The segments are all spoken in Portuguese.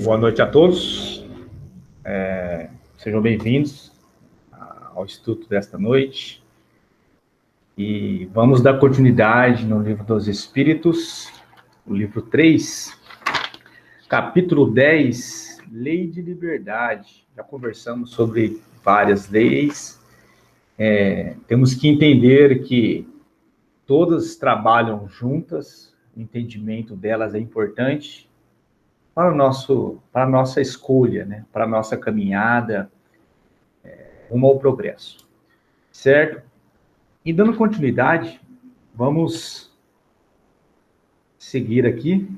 Boa noite a todos. Sejam bem-vindos ao estudo desta noite. E vamos dar continuidade no Livro dos Espíritos, o livro 3, capítulo 10, Lei de Liberdade. Já conversamos sobre várias leis. Temos que entender que todas trabalham juntas, o entendimento delas é importante para a nossa escolha, né? Para a nossa caminhada rumo ao progresso, certo? E dando continuidade, vamos seguir aqui.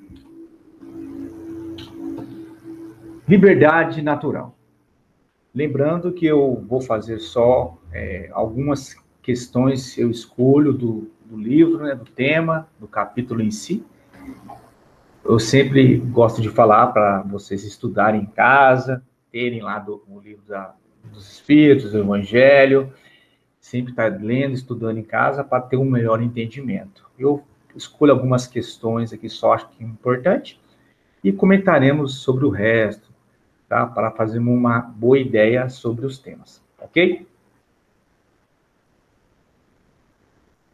Liberdade natural. Lembrando que eu vou fazer só algumas questões, eu escolho do livro, né, do tema, do capítulo em si. Eu sempre gosto de falar para vocês estudarem em casa, terem lá o livro dos Espíritos, do Evangelho, sempre estar lendo, estudando em casa para ter um melhor entendimento. Eu escolho algumas questões aqui, só acho que é importante, e comentaremos sobre o resto, tá? Para fazermos uma boa ideia sobre os temas, ok?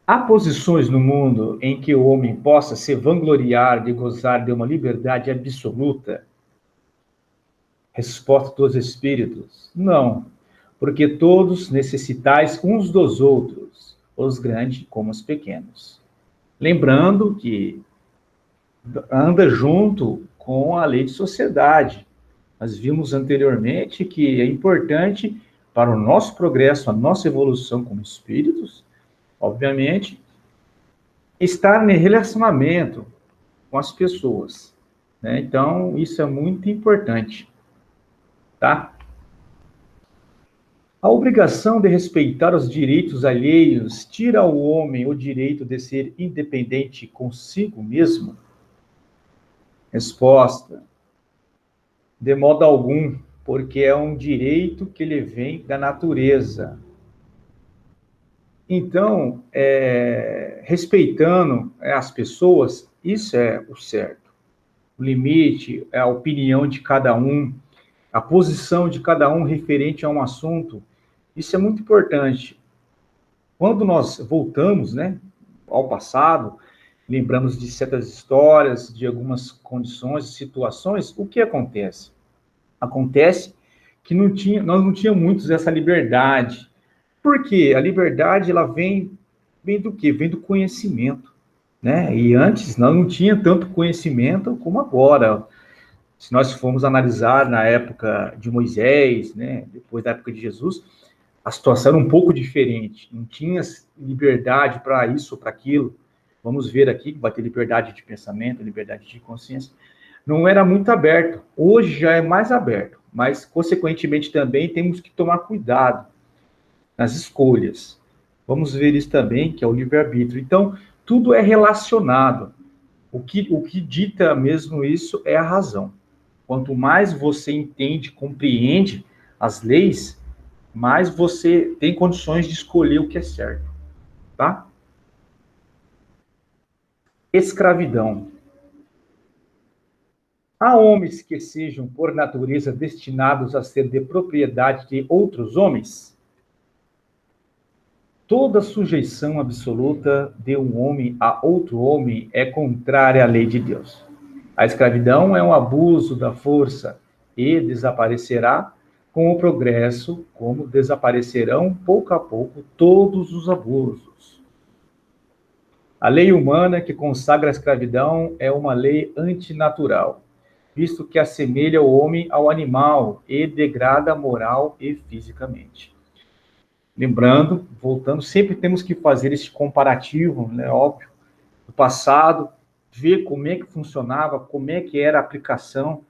Há posições no mundo em que o homem possa se vangloriar de gozar de uma liberdade absoluta? Resposta dos Espíritos: não, porque todos necessitais uns dos outros, os grandes como os pequenos. Lembrando que anda junto com a lei de sociedade. Nós vimos anteriormente que é importante para o nosso progresso, a nossa evolução como espíritos, obviamente, estar em relacionamento com as pessoas, né? Então, isso é muito importante, tá? A obrigação de respeitar os direitos alheios tira ao homem o direito de ser independente consigo mesmo? Resposta: de modo algum, porque é um direito que lhe vem da natureza. Então, respeitando as pessoas, isso é o certo. O limite, a opinião de cada um, a posição de cada um referente a um assunto, isso é muito importante. Quando nós voltamos, né, ao passado, lembramos de certas histórias, de algumas condições, situações, o que acontece? Acontece que nós não tínhamos muitos essa liberdade. Por quê? A liberdade, ela vem do quê? Vem do conhecimento, né? E antes nós não tinha tanto conhecimento como agora. Se nós formos analisar na época de Moisés, né, depois da época de Jesus, a situação era um pouco diferente. Não tinha liberdade para isso ou para aquilo. Vamos ver aqui que vai ter liberdade de pensamento, liberdade de consciência. Não era muito aberto. Hoje já é mais aberto, mas, consequentemente, também temos que tomar cuidado nas escolhas. Vamos ver isso também, que é o livre-arbítrio. Então, tudo é relacionado. O que dita mesmo isso é a razão. Quanto mais você entende, compreende as leis, mais você tem condições de escolher o que é certo, tá? Escravidão. Há homens que sejam, por natureza, destinados a ser de propriedade de outros homens? Toda sujeição absoluta de um homem a outro homem é contrária à lei de Deus. A escravidão é um abuso da força e desaparecerá com o progresso, como desaparecerão pouco a pouco todos os abusos. A lei humana que consagra a escravidão é uma lei antinatural, visto que assemelha o homem ao animal e degrada moral e fisicamente. Lembrando, voltando, sempre temos que fazer esse comparativo, né, óbvio, do passado, ver como é que funcionava, como é que era a aplicação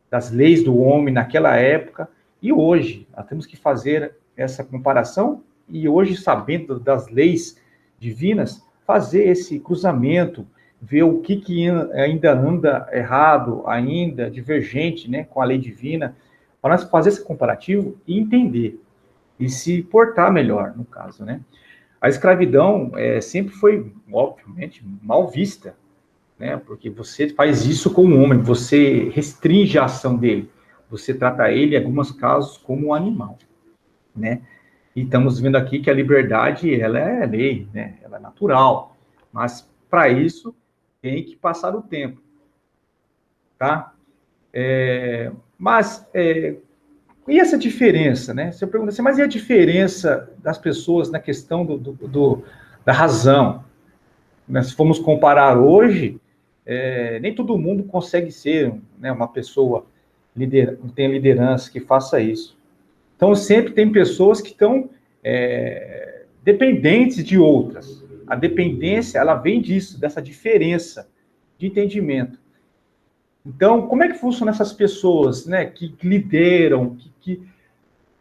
das leis do homem naquela época e hoje. Nós temos que fazer essa comparação e hoje, sabendo das leis divinas, fazer esse cruzamento, ver o que ainda anda errado, ainda divergente, né, com a lei divina, para nós fazer esse comparativo e entender e se portar melhor, no caso, né? A escravidão sempre foi, obviamente, mal vista, né? Porque você faz isso com o homem, você restringe a ação dele, você trata ele, em alguns casos, como um animal, né? E estamos vendo aqui que a liberdade, ela é lei, né? Ela é natural, mas para isso tem que passar o tempo, tá? E essa diferença, né? Você pergunta assim, mas e a diferença das pessoas na questão da razão? Né? Se formos comparar hoje, nem todo mundo consegue ser, né, uma pessoa tem liderança que faça isso. Então, sempre tem pessoas que estão dependentes de outras. A dependência, ela vem disso, dessa diferença de entendimento. Então, como é que funcionam essas pessoas, né, que lideram,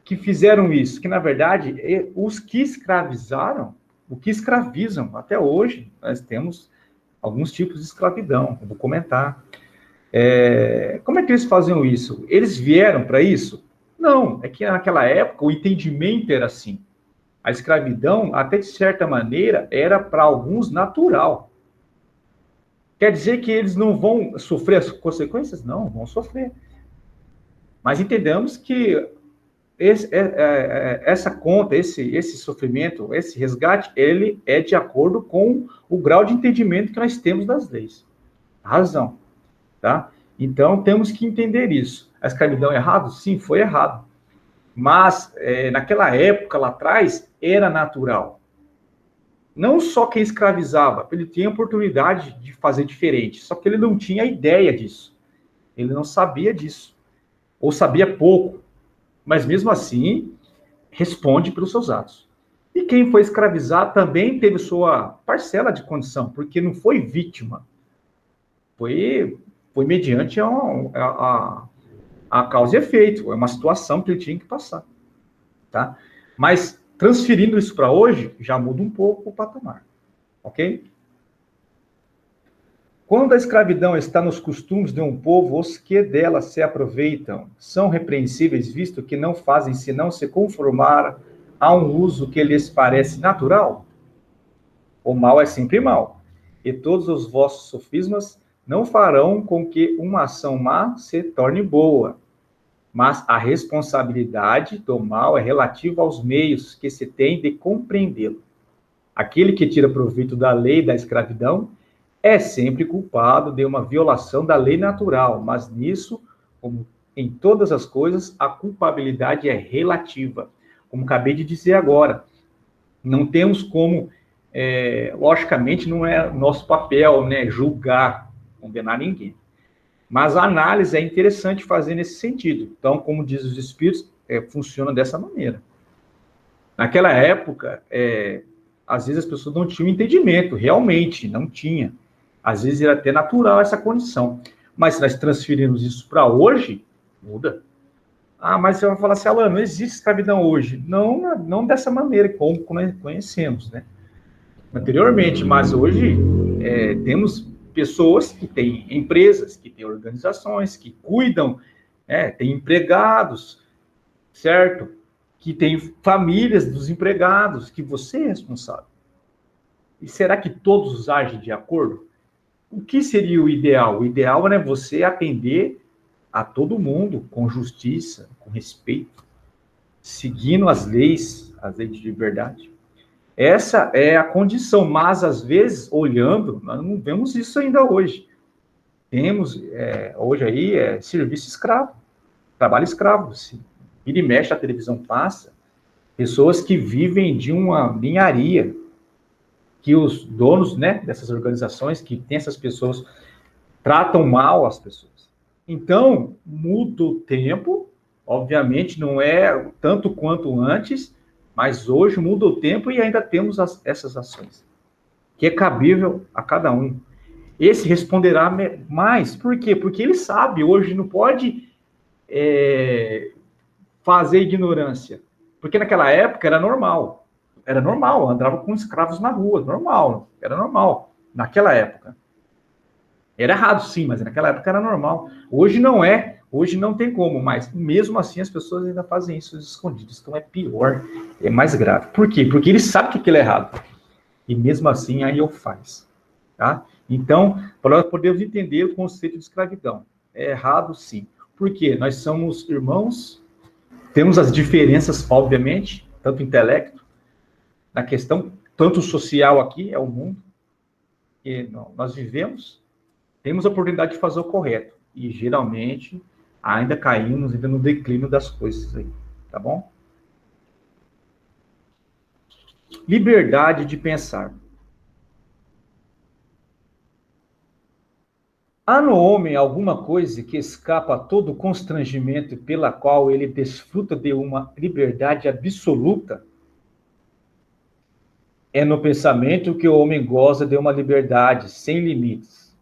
que fizeram isso? Que, na verdade, os que escravizaram, o que escravizam, até hoje, nós temos alguns tipos de escravidão, eu vou comentar. Como é que eles faziam isso? Eles vieram para isso? Não, é que naquela época o entendimento era assim. A escravidão, até de certa maneira, era para alguns natural. Quer dizer que eles não vão sofrer as consequências? Não, vão sofrer. Mas entendamos que essa conta, esse sofrimento, esse resgate, ele é de acordo com o grau de entendimento que nós temos das leis. A razão, tá? Então, temos que entender isso. A escravidão é errado? Sim, foi errado. Mas, naquela época, lá atrás, era natural. Não só quem escravizava, ele tinha a oportunidade de fazer diferente, só que ele não tinha ideia disso. Ele não sabia disso. Ou sabia pouco. Mas, mesmo assim, responde pelos seus atos. E quem foi escravizado também teve sua parcela de condição, porque não foi vítima. Foi mediante a causa e efeito. É uma situação que ele tinha que passar. Tá? Mas, transferindo isso para hoje, já muda um pouco o patamar. Ok? Quando a escravidão está nos costumes de um povo, os que dela se aproveitam são repreensíveis, visto que não fazem senão se conformar a um uso que lhes parece natural? O mal é sempre mal, e todos os vossos sofismas não farão com que uma ação má se torne boa. Mas a responsabilidade do mal é relativa aos meios que se tem de compreendê-lo. Aquele que tira proveito da lei da escravidão é sempre culpado de uma violação da lei natural, mas nisso, como em todas as coisas, a culpabilidade é relativa. Como acabei de dizer agora, não temos como, logicamente, não é nosso papel, né, julgar, condenar ninguém. Mas a análise é interessante fazer nesse sentido. Então, como diz os espíritos, funciona dessa maneira. Naquela época, às vezes as pessoas não tinham entendimento, realmente, não tinha. Às vezes era até natural essa condição. Mas se nós transferirmos isso para hoje, muda. Ah, mas você vai falar assim, Alan, não existe escravidão hoje. Não dessa maneira, como conhecemos, né? Anteriormente, mas hoje temos pessoas que têm empresas, que têm organizações, que cuidam, têm empregados, certo? Que têm famílias dos empregados, que você é responsável. E será que todos agem de acordo? O que seria o ideal? O ideal é você atender a todo mundo com justiça, com respeito, seguindo as leis de liberdade. Essa é a condição, mas às vezes, olhando, nós não vemos isso ainda hoje. Temos, hoje aí, serviço escravo, trabalho escravo. Se vira e mexe, a televisão passa, pessoas que vivem de uma ninharia, que os donos, né, dessas organizações, que tem essas pessoas, tratam mal as pessoas. Então, muda o tempo, obviamente não é tanto quanto antes, mas hoje muda o tempo e ainda temos essas ações, que é cabível a cada um. Esse responderá mais. Por quê? Porque ele sabe, hoje não pode fazer ignorância. Porque naquela época era normal. Era normal, andava com escravos na rua, normal, era normal, naquela época. Era errado, sim, mas naquela época era normal. Hoje não é, hoje não tem como, mas mesmo assim as pessoas ainda fazem isso escondidos. Então é pior, é mais grave. Por quê? Porque ele sabe que aquilo é errado. E mesmo assim aí eu faz, tá? Então, para nós podermos entender o conceito de escravidão. É errado, sim. Por quê? Nós somos irmãos, temos as diferenças, obviamente, tanto intelecto, na questão, tanto social aqui, é o mundo, que nós vivemos, temos a oportunidade de fazer o correto. E, geralmente, ainda caímos ainda no declínio das coisas aí, tá bom? Liberdade de pensar. Há no homem alguma coisa que escapa a todo constrangimento pela qual ele desfruta de uma liberdade absoluta? É no pensamento que o homem goza de uma liberdade sem limites,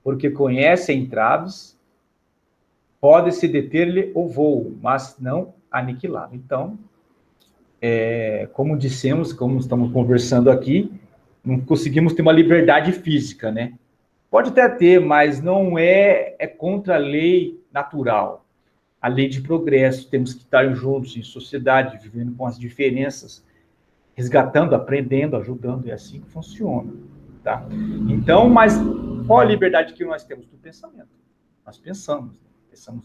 porque conhece entraves, pode-se deter-lhe o voo, mas não aniquilá-lo. Então, como dissemos, como estamos conversando aqui, não conseguimos ter uma liberdade física, né? Pode até ter, mas não é contra a lei natural. A lei de progresso, temos que estar juntos em sociedade, vivendo com as diferenças, resgatando, aprendendo, ajudando, é assim que funciona, tá? Então, mas qual a liberdade que nós temos? Do pensamento. Nós pensamos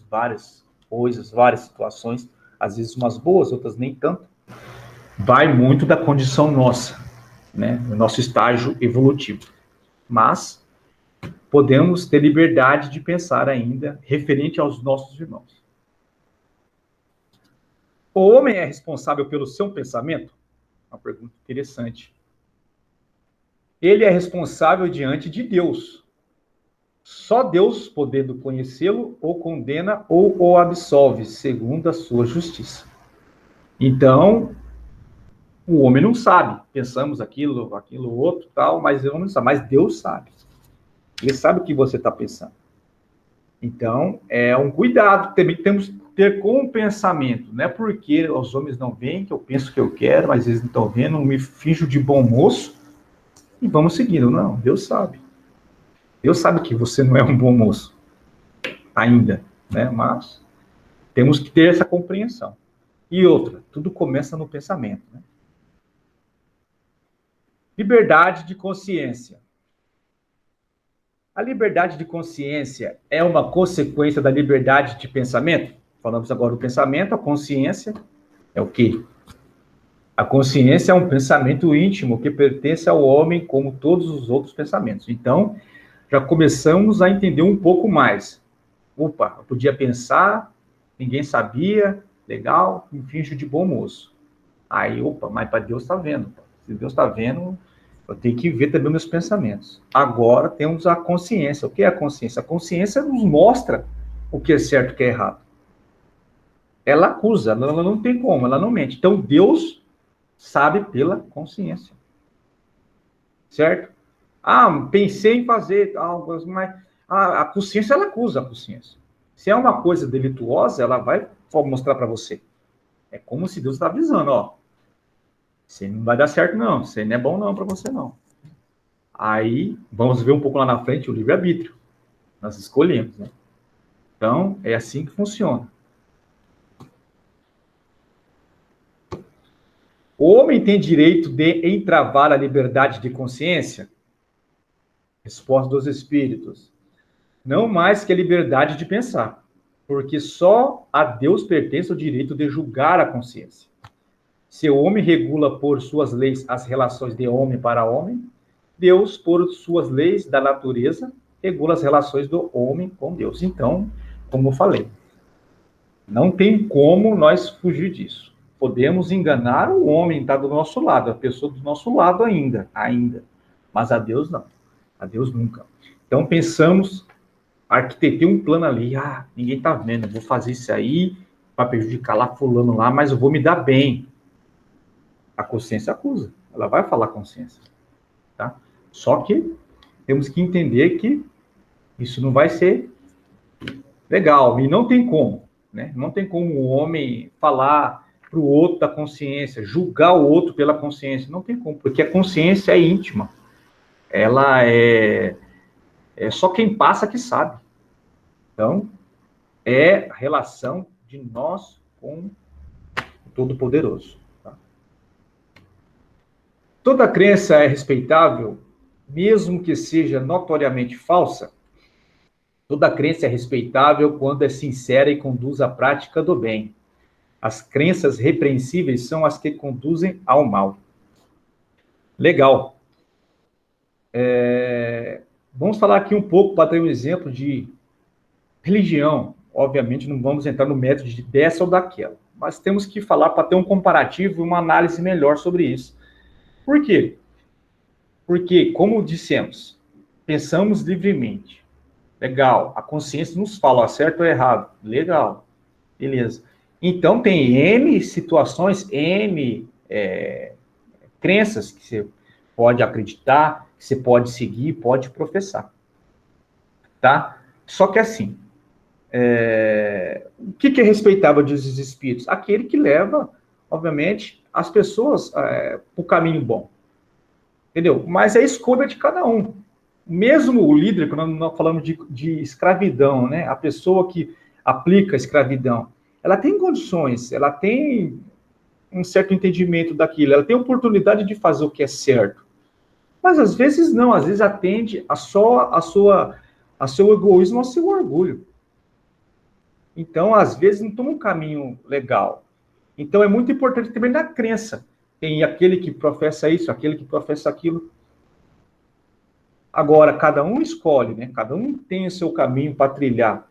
várias coisas, várias situações, às vezes umas boas, outras nem tanto. Vai muito da condição nossa, né? Do nosso estágio evolutivo. Mas podemos ter liberdade de pensar ainda referente aos nossos irmãos. O homem é responsável pelo seu pensamento? Uma pergunta interessante. Ele é responsável diante de Deus. Só Deus, podendo conhecê-lo, o condena ou o absolve, segundo a sua justiça. Então, o homem não sabe. Pensamos aquilo, outro, tal, mas o homem não sabe. Mas Deus sabe. Ele sabe o que você está pensando. Então, é um cuidado. Também temos que ter com o pensamento. Não é porque os homens não veem que eu penso que eu quero, mas eles não estão vendo, não me finjo de bom moço e vamos seguindo. Não, Deus sabe. Deus sabe que você não é um bom moço ainda, né? Mas temos que ter essa compreensão. E outra, tudo começa no pensamento, né? Liberdade de consciência. A liberdade de consciência é uma consequência da liberdade de pensamento? Falamos agora do pensamento, a consciência é o quê? A consciência é um pensamento íntimo que pertence ao homem como todos os outros pensamentos. Então, já começamos a entender um pouco mais. Opa, eu podia pensar, ninguém sabia, legal, me finjo de bom moço. Aí, opa, mas para Deus está vendo. Se Deus está vendo, eu tenho que ver também meus pensamentos. Agora temos a consciência. O que é a consciência? A consciência nos mostra o que é certo e o que é errado. Ela acusa, ela não tem como, ela não mente. Então, Deus sabe pela consciência. Certo? Ah, pensei em fazer algo, mas a consciência, ela acusa a consciência. Se é uma coisa delituosa, ela vai mostrar para você. É como se Deus está avisando, ó. Você não vai dar certo, não. Você não é bom, não, para você, não. Aí, vamos ver um pouco lá na frente o livre-arbítrio. Nós escolhemos, né? Então, é assim que funciona. O homem tem direito de entravar a liberdade de consciência? Resposta dos espíritos. Não mais que a liberdade de pensar, porque só a Deus pertence o direito de julgar a consciência. Se o homem regula por suas leis as relações de homem para homem, Deus, por suas leis da natureza, regula as relações do homem com Deus. Então, como eu falei, não tem como nós fugir disso. Podemos enganar o homem, está do nosso lado, a pessoa do nosso lado ainda. Mas a Deus não. A Deus nunca. Então, pensamos, arquitetei um plano ali, ninguém está vendo, eu vou fazer isso aí para prejudicar lá fulano lá, mas eu vou me dar bem. A consciência acusa, ela vai falar consciência, tá? Só que temos que entender que isso não vai ser legal, e não tem como, né? Não tem como o homem falar para o outro da consciência, julgar o outro pela consciência, não tem como, porque a consciência é íntima, ela é só quem passa que sabe. Então, é a relação de nós com o Todo-Poderoso. Tá? Toda crença é respeitável? mesmo que seja notoriamente falsa, toda crença é respeitável quando é sincera e conduz à prática do bem. As crenças repreensíveis são as que conduzem ao mal. Legal. Vamos falar aqui um pouco para ter um exemplo de religião. Obviamente, não vamos entrar no método dessa ou daquela, mas temos que falar para ter um comparativo e uma análise melhor sobre isso. Por quê? Porque, como dissemos, pensamos livremente. Legal. A consciência nos fala, ó, certo ou errado. Legal. Beleza. Então, tem N situações, N crenças que você pode acreditar, que você pode seguir, pode professar. Tá? Só que assim, o que é respeitável dos espíritos? Aquele que leva, obviamente, as pessoas para o caminho bom. Entendeu? Mas é a escolha de cada um. Mesmo o líder, quando nós falamos de escravidão, né? A pessoa que aplica a escravidão, ela tem condições, ela tem um certo entendimento daquilo, ela tem oportunidade de fazer o que é certo. Mas às vezes não, às vezes atende a seu egoísmo, ao seu orgulho. Então, às vezes, não toma um caminho legal. Então, é muito importante também na crença. Tem aquele que professa isso, aquele que professa aquilo. Agora, cada um escolhe, né? Cada um tem o seu caminho para trilhar.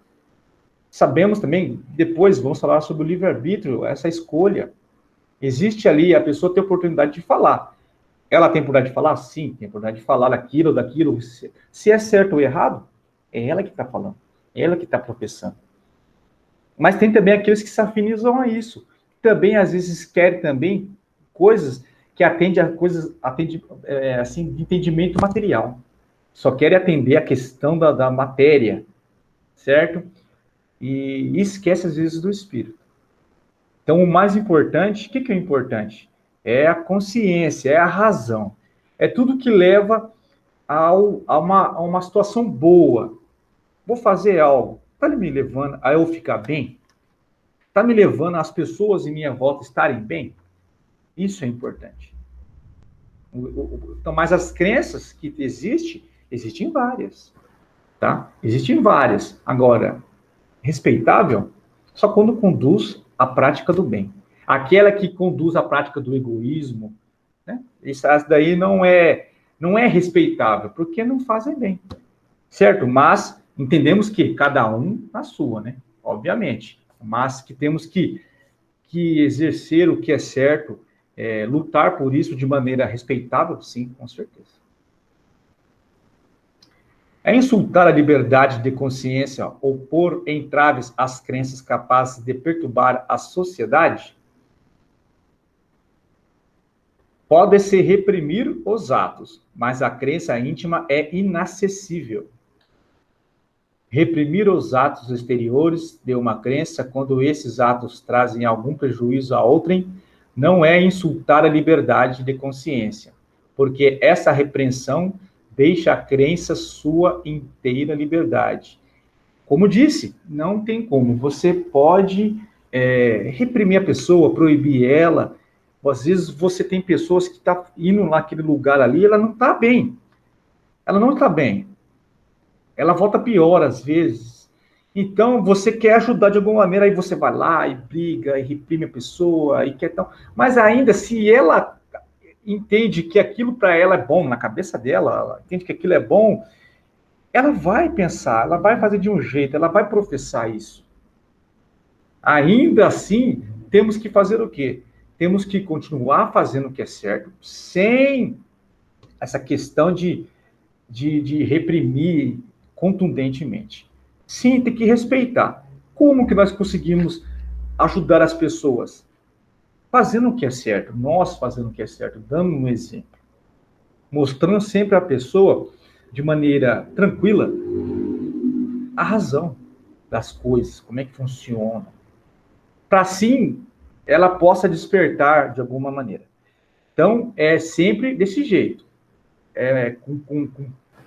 Sabemos também, depois vamos falar sobre o livre-arbítrio, essa escolha. Existe ali, a pessoa tem a oportunidade de falar. Ela tem oportunidade de falar? Sim, tem oportunidade de falar daquilo, daquilo. Se é certo ou errado, é ela que está falando. É ela que está professando. Mas tem também aqueles que se afinizam a isso. Também, às vezes, querem também coisas que atendem a coisas, assim, de entendimento material. Só querem atender a questão da matéria, certo? E esquece, às vezes, do espírito. Então, o mais importante, o que é importante? É a consciência, é a razão. É tudo que leva a uma situação boa. Vou fazer algo, está me levando a eu ficar bem? Está me levando as pessoas em minha volta estarem bem? Isso é importante. Então, mas as crenças que existem várias, tá? Existem várias. Agora, respeitável só quando conduz à prática do bem. Aquela que conduz à prática do egoísmo, né? Isso daí não é respeitável, porque não fazem bem, certo? Mas entendemos que cada um na sua, né? Obviamente. Mas que temos que exercer o que é certo, lutar por isso de maneira respeitável, sim, com certeza. É insultar a liberdade de consciência ou pôr entraves às crenças capazes de perturbar a sociedade? Pode-se reprimir os atos, mas a crença íntima é inacessível. Reprimir os atos exteriores de uma crença, quando esses atos trazem algum prejuízo a outrem, não é insultar a liberdade de consciência, porque essa repreensão deixa a crença sua inteira liberdade. Como disse, não tem como. Você pode reprimir a pessoa, proibir ela. Às vezes você tem pessoas que estão indo naquele lugar ali, ela não está bem. Ela não está bem. Ela volta pior às vezes. Então, você quer ajudar de alguma maneira, aí você vai lá e briga, e reprime a pessoa, e quer tal. Mas ainda, se ela entende que aquilo para ela é bom, na cabeça dela, ela entende que aquilo é bom, ela vai pensar, ela vai fazer de um jeito, ela vai professar isso. Ainda assim, temos que fazer o quê? Temos que continuar fazendo o que é certo, sem essa questão de reprimir contundentemente. Sim, tem que respeitar. Como que nós conseguimos ajudar as pessoas? Fazendo o que é certo, nós fazendo o que é certo, dando um exemplo. Mostrando sempre à pessoa, de maneira tranquila, a razão das coisas, como é que funciona. Para assim ela possa despertar de alguma maneira. Então, é sempre desse jeito.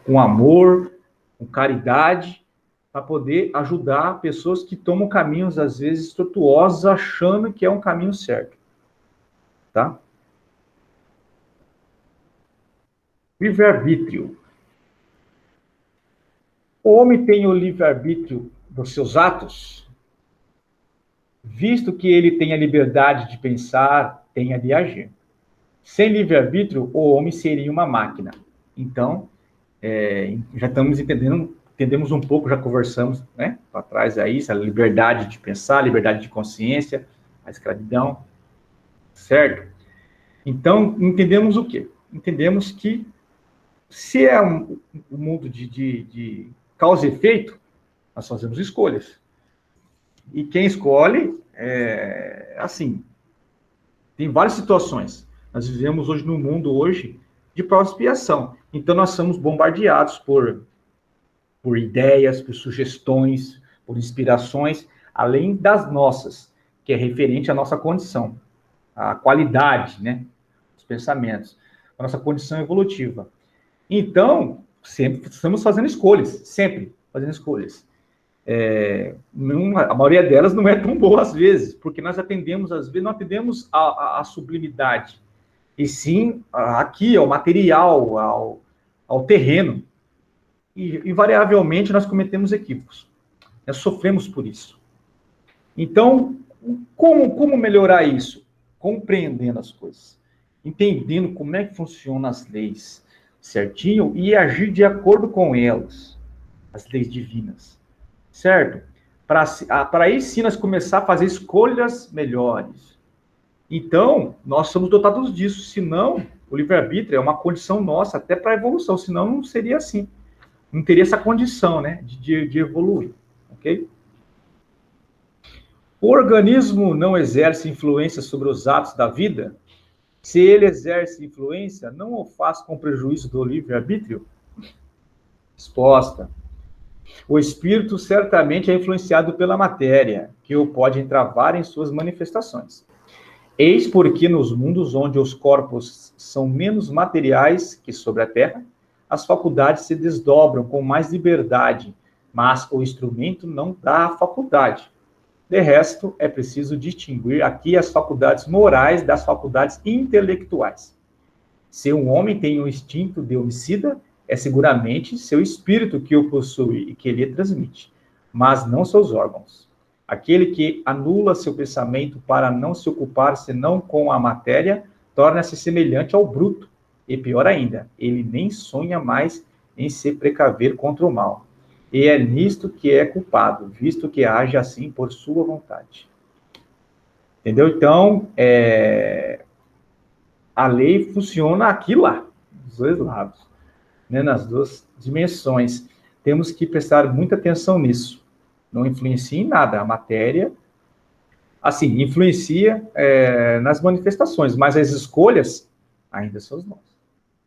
Com amor, com caridade, para poder ajudar pessoas que tomam caminhos, às vezes, tortuosos, achando que é um caminho certo. Tá? livre-arbítrio. O homem tem o livre-arbítrio dos seus atos, visto que ele tem a liberdade de pensar, tem a de agir. Sem livre-arbítrio, o homem seria uma máquina. Então, já estamos entendemos um pouco, já conversamos, né, para trás aí, essa liberdade de pensar, liberdade de consciência, a escravidão, certo? Então, entendemos o quê? Entendemos que se é um mundo de causa e efeito, nós fazemos escolhas. E quem escolhe, assim, tem várias situações. Nós vivemos hoje no mundo hoje de prova e expiação. Então, nós somos bombardeados por ideias, por sugestões, por inspirações, além das nossas, que é referente à nossa condição, à qualidade, né, dos pensamentos, a nossa condição evolutiva. Então, sempre estamos fazendo escolhas, sempre fazendo escolhas. A maioria delas não é tão boa às vezes, porque nós atendemos, às vezes, não atendemos a sublimidade, e sim aqui, ao material, ao terreno. E, invariavelmente, nós cometemos equívocos. Nós sofremos por isso. Então, como melhorar isso? Compreendendo as coisas. Entendendo como é que funcionam as leis certinho e agir de acordo com elas, as leis divinas. Certo? Para aí sim nós começar a fazer escolhas melhores. Então, nós somos dotados disso. Senão, o livre-arbítrio é uma condição nossa até para a evolução. Senão, não seria assim. Não teria essa condição, né, de evoluir, ok? O organismo não exerce influência sobre os atos da vida? Se ele exerce influência, não o faz com prejuízo do livre-arbítrio? Resposta. O espírito certamente é influenciado pela matéria, que o pode entravar em suas manifestações. Eis porque nos mundos onde os corpos são menos materiais que sobre a terra, as faculdades se desdobram com mais liberdade, mas o instrumento não dá a faculdade. De resto, é preciso distinguir aqui as faculdades morais das faculdades intelectuais. Se um homem tem um instinto de homicida, é seguramente seu espírito que o possui e que lhe transmite, mas não seus órgãos. Aquele que anula seu pensamento para não se ocupar senão com a matéria, torna-se semelhante ao bruto. E pior ainda, ele nem sonha mais em se precaver contra o mal. E é nisto que é culpado, visto que age assim por sua vontade. Entendeu? Então, a lei funciona aqui e lá, dos dois lados, né, nas duas dimensões. Temos que prestar muita atenção nisso. Não influencia em nada. A matéria, assim, influencia nas manifestações, mas as escolhas ainda são nós.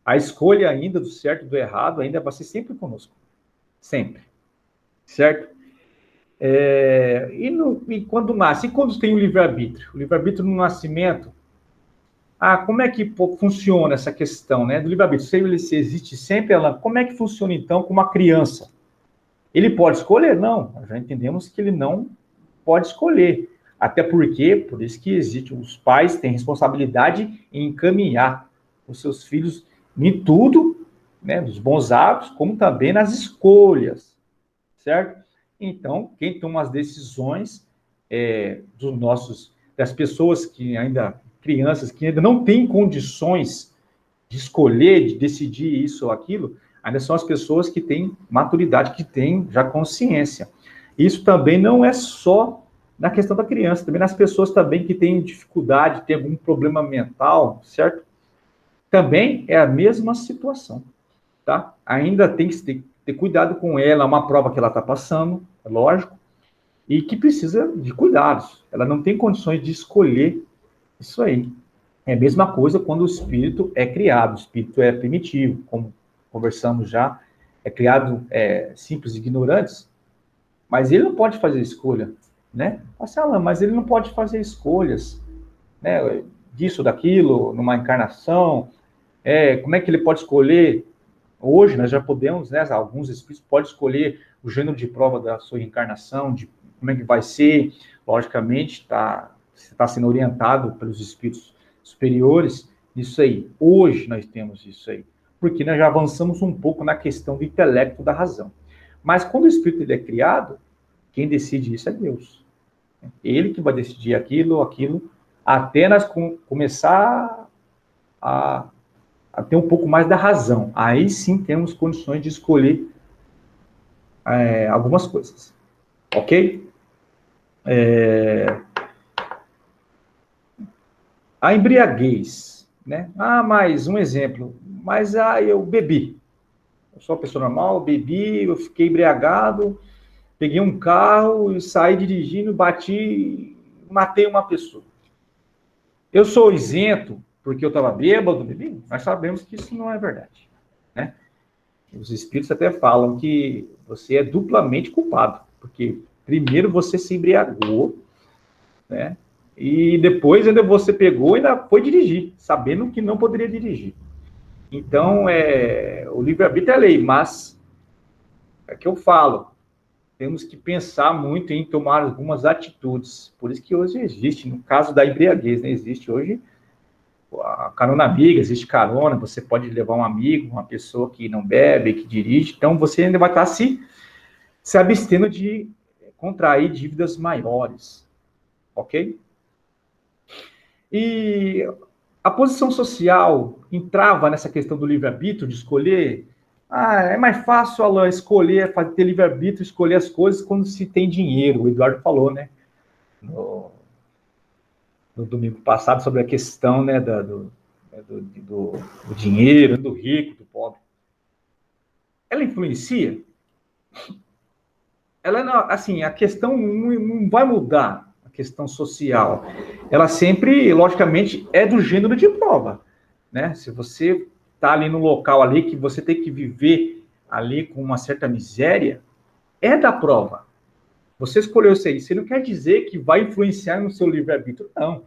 A escolha ainda do certo e do errado ainda vai ser sempre conosco. Sempre. Certo? E quando nasce? E quando tem o livre-arbítrio? O livre-arbítrio no nascimento. Como é que funciona essa questão, né, do livre-arbítrio? Se existe sempre, como é que funciona, então, com uma criança? Ele pode escolher? Não. Já entendemos que ele não pode escolher. Até porque, por isso que existe, os pais têm responsabilidade em encaminhar os seus filhos em tudo, né, nos bons hábitos, como também nas escolhas, certo? Então, quem toma as decisões das pessoas que ainda, crianças que ainda não têm condições de escolher, de decidir isso ou aquilo, ainda são as pessoas que têm maturidade, que têm já consciência. Isso também não é só na questão da criança, também nas pessoas também que têm dificuldade, têm algum problema mental, certo? Também é a mesma situação, tá? Ainda tem que ter cuidado com ela, é uma prova que ela está passando, é lógico, e que precisa de cuidados. Ela não tem condições de escolher isso aí. É a mesma coisa quando o espírito é criado, o espírito é primitivo, como conversamos já, é criado simples e ignorantes, mas ele não pode fazer escolha, né? Mas ele não pode fazer escolhas, né? Disso, daquilo, numa encarnação, como é que ele pode escolher? Hoje nós já podemos, né? Alguns espíritos podem escolher o gênero de prova da sua reencarnação, de como é que vai ser, logicamente, está sendo orientado pelos espíritos superiores, isso aí. Hoje nós temos isso aí. porque nós já avançamos um pouco na questão do intelecto da razão. Mas quando o espírito ele é criado, quem decide isso é Deus. Ele que vai decidir aquilo, até nós começar a ter um pouco mais da razão. Aí sim temos condições de escolher algumas coisas. Ok? A embriaguez, né? Mais um exemplo. Mas eu bebi. Eu sou uma pessoa normal, bebi, eu fiquei embriagado, peguei um carro e saí dirigindo, bati, matei uma pessoa. Eu sou isento porque eu estava bêbado, bebi? Nós sabemos que isso não é verdade, né? Os espíritos até falam que você é duplamente culpado, porque primeiro você se embriagou, né? E depois ainda você pegou e ainda foi dirigir, sabendo que não poderia dirigir. Então, o livre-arbítrio é lei, mas é que eu falo, temos que pensar muito em tomar algumas atitudes. Por isso que hoje existe, no caso da embriaguez, né? Existe hoje a carona amiga, existe carona, você pode levar um amigo, uma pessoa que não bebe, que dirige, então você ainda vai estar se abstendo de contrair dívidas maiores, ok? E a posição social entrava nessa questão do livre-arbítrio, de escolher. É mais fácil, Alan, escolher, ter livre-arbítrio, escolher as coisas quando se tem dinheiro. O Eduardo falou, né, no domingo passado, sobre a questão, né, do dinheiro, do rico, do pobre. Ela influencia? Ela não, assim, a questão não vai mudar, a questão social. Ela sempre, logicamente, é do gênero de prova, né? Se você está ali no local ali que você tem que viver ali com uma certa miséria, é da prova. Você escolheu isso aí. Isso não quer dizer que vai influenciar no seu livre-arbítrio, não.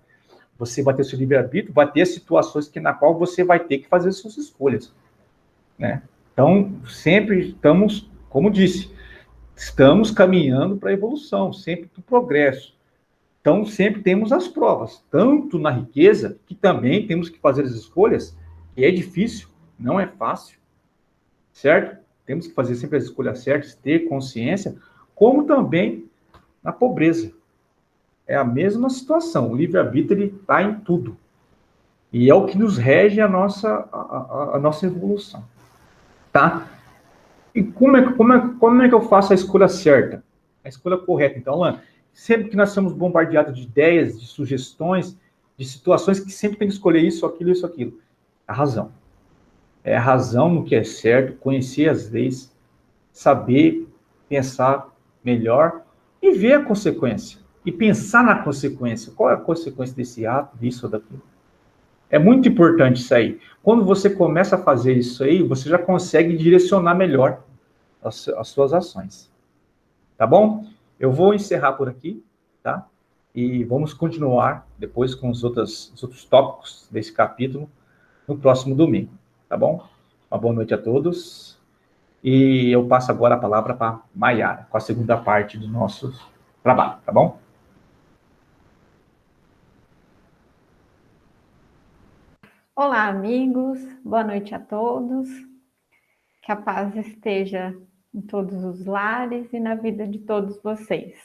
Você vai ter seu livre-arbítrio, vai ter situações na qual você vai ter que fazer suas escolhas, né? Então, sempre estamos, como disse, estamos caminhando para a evolução, sempre para o progresso. Então, sempre temos as provas, tanto na riqueza, que também temos que fazer as escolhas, que é difícil, não é fácil, certo? Temos que fazer sempre as escolhas certas, ter consciência, como também na pobreza. É a mesma situação, o livre-arbítrio está em tudo. E é o que nos rege a nossa evolução, tá? E como é que eu faço a escolha certa? A escolha correta. Então, Alan, sempre que nós somos bombardeados de ideias, de sugestões, de situações que sempre tem que escolher isso, aquilo. A razão. É a razão no que é certo, conhecer as leis, saber pensar melhor e ver a consequência. E pensar na consequência. Qual é a consequência desse ato, disso ou daquilo? É muito importante isso aí. Quando você começa a fazer isso aí, você já consegue direcionar melhor as suas ações. Tá bom? Eu vou encerrar por aqui, tá? E vamos continuar depois com os outros tópicos desse capítulo no próximo domingo, tá bom? Uma boa noite a todos. E eu passo agora a palavra para Maiara, com a segunda parte do nosso trabalho, tá bom? Olá, amigos. Boa noite a todos. Que a paz esteja em todos os lares e na vida de todos vocês.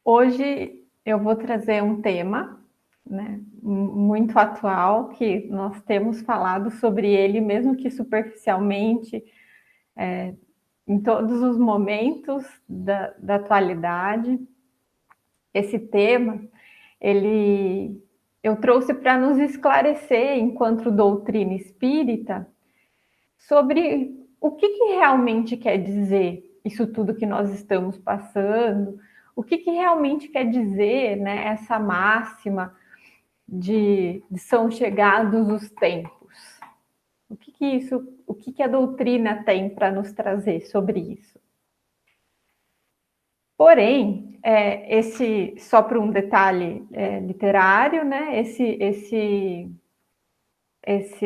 Hoje eu vou trazer um tema, né, muito atual, que nós temos falado sobre ele, mesmo que superficialmente, em todos os momentos da atualidade. Esse tema, eu trouxe para nos esclarecer, enquanto doutrina espírita, sobre o que realmente quer dizer isso tudo que nós estamos passando, o que realmente quer dizer, né, essa máxima de são chegados os tempos. O que a doutrina tem para nos trazer sobre isso? Porém, só para um detalhe literário, né,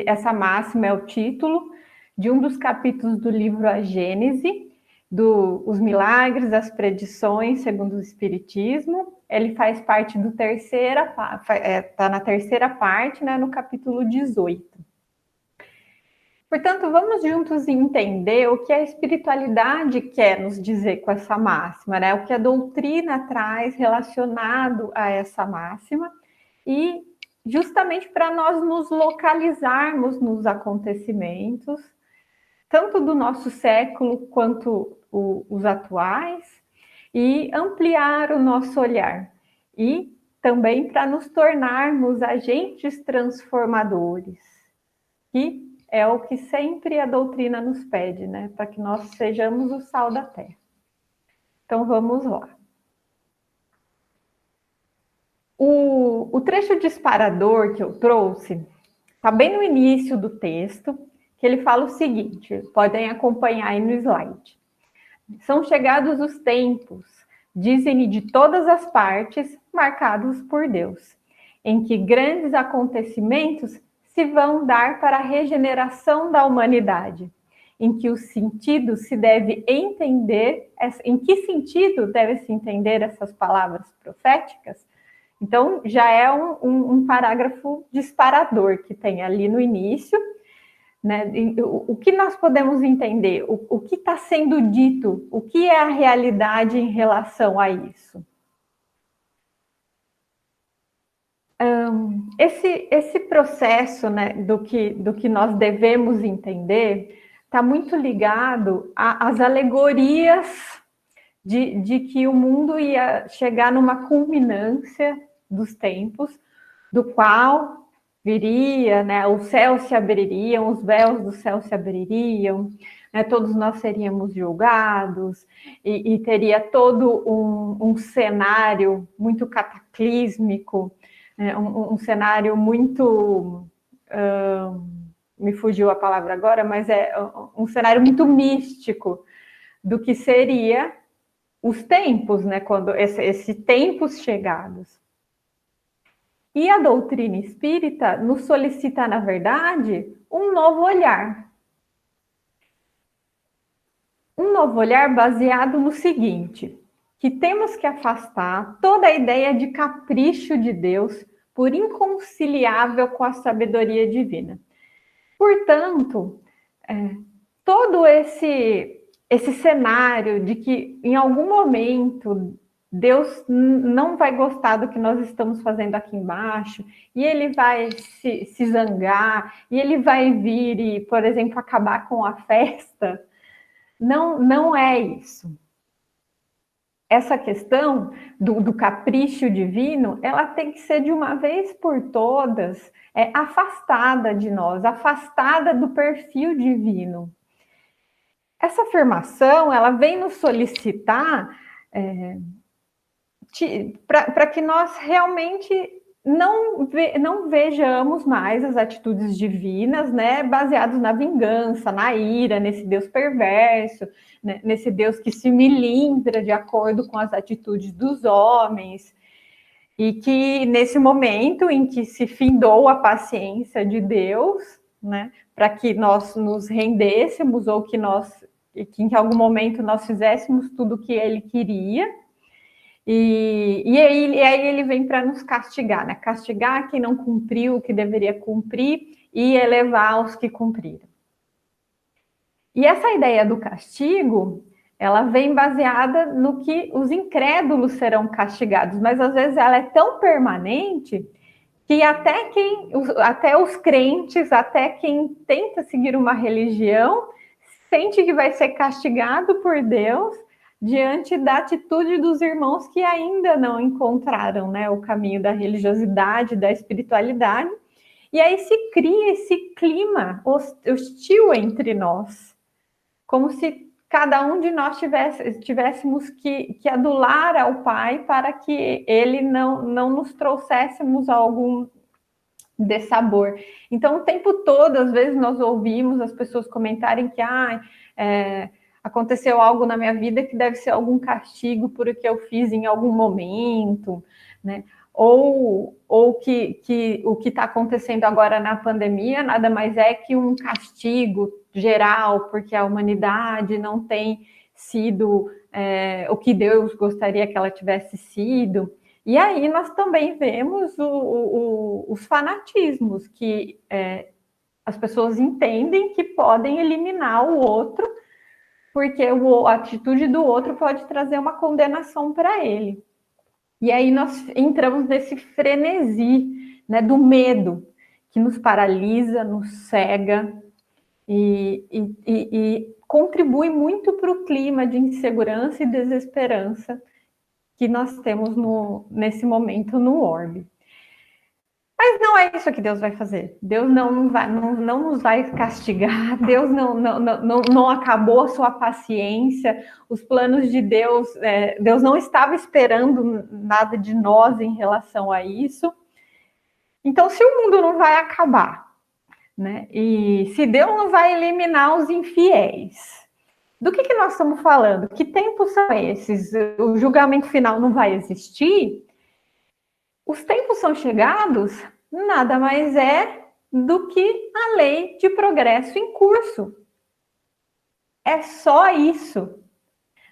essa máxima é o título de um dos capítulos do livro A Gênese, Os Milagres, as Predições segundo o Espiritismo. Ele faz parte está na terceira parte, né, no capítulo 18. Portanto, vamos juntos entender o que a espiritualidade quer nos dizer com essa máxima, né? O que a doutrina traz relacionado a essa máxima, e justamente para nós nos localizarmos nos acontecimentos, tanto do nosso século quanto os atuais, e ampliar o nosso olhar. E também para nos tornarmos agentes transformadores, que é o que sempre a doutrina nos pede, né? Para que nós sejamos o sal da terra. Então vamos lá. O trecho disparador que eu trouxe está bem no início do texto, que ele fala o seguinte, podem acompanhar aí no slide. São chegados os tempos, dizem de todas as partes, marcados por Deus, em que grandes acontecimentos se vão dar para a regeneração da humanidade, em que o sentido se deve entender, em que sentido deve se entender essas palavras proféticas? Então, já é um parágrafo disparador que tem ali no início, né? O que nós podemos entender? O que está sendo dito? O que é a realidade em relação a isso? Esse processo, né, do que nós devemos entender está muito ligado às alegorias de que o mundo ia chegar numa culminância dos tempos, do qual viria, né, os céus se abririam, os véus do céu se abririam, né, todos nós seríamos julgados, e teria todo um cenário muito cataclísmico, um cenário muito... me fugiu a palavra agora, mas é um cenário muito místico do que seria os tempos, né, quando esses tempos chegados. E a doutrina espírita nos solicita, na verdade, um novo olhar. Um novo olhar baseado no seguinte, que temos que afastar toda a ideia de capricho de Deus por inconciliável com a sabedoria divina. Portanto, todo esse cenário de que em algum momento Deus não vai gostar do que nós estamos fazendo aqui embaixo, e ele vai se zangar, e ele vai vir e, por exemplo, acabar com a festa. Não é isso. Essa questão do capricho divino, ela tem que ser de uma vez por todas afastada de nós, afastada do perfil divino. Essa afirmação, ela vem nos solicitar para que nós realmente não vejamos mais as atitudes divinas, né, baseadas na vingança, na ira, nesse Deus perverso, né, nesse Deus que se melindra de acordo com as atitudes dos homens, e que nesse momento em que se findou a paciência de Deus, né, para que nós nos rendêssemos, ou que em algum momento nós fizéssemos tudo o que ele queria, e aí ele vem para nos castigar, né? Castigar quem não cumpriu o que deveria cumprir e elevar os que cumpriram. E essa ideia do castigo, ela vem baseada no que os incrédulos serão castigados, mas às vezes ela é tão permanente que até os crentes, até quem tenta seguir uma religião, sente que vai ser castigado por Deus diante da atitude dos irmãos que ainda não encontraram, né, o caminho da religiosidade, da espiritualidade, e aí se cria esse clima hostil entre nós, como se cada um de nós tivéssemos que adular ao Pai para que ele não nos trouxéssemos algum dessabor. Então, o tempo todo, às vezes, nós ouvimos as pessoas comentarem que aconteceu algo na minha vida que deve ser algum castigo por o que eu fiz em algum momento, né? Ou que o que está acontecendo agora na pandemia nada mais é que um castigo geral, porque a humanidade não tem sido o que Deus gostaria que ela tivesse sido. E aí nós também vemos os fanatismos que As pessoas entendem que podem eliminar o outro, porque a atitude do outro pode trazer uma condenação para ele. E aí nós entramos nesse frenesi, né, do medo, que nos paralisa, nos cega e contribui muito para o clima de insegurança e desesperança que nós temos nesse momento no orbe. Mas não é isso que Deus vai fazer. Deus não nos vai castigar. Deus não acabou a sua paciência. Os planos de Deus, Deus não estava esperando nada de nós em relação a isso. Então, se o mundo não vai acabar, né? E se Deus não vai eliminar os infiéis, do que nós estamos falando? Que tempos são esses? O julgamento final não vai existir? Os tempos são chegados, nada mais é do que a lei de progresso em curso. É só isso.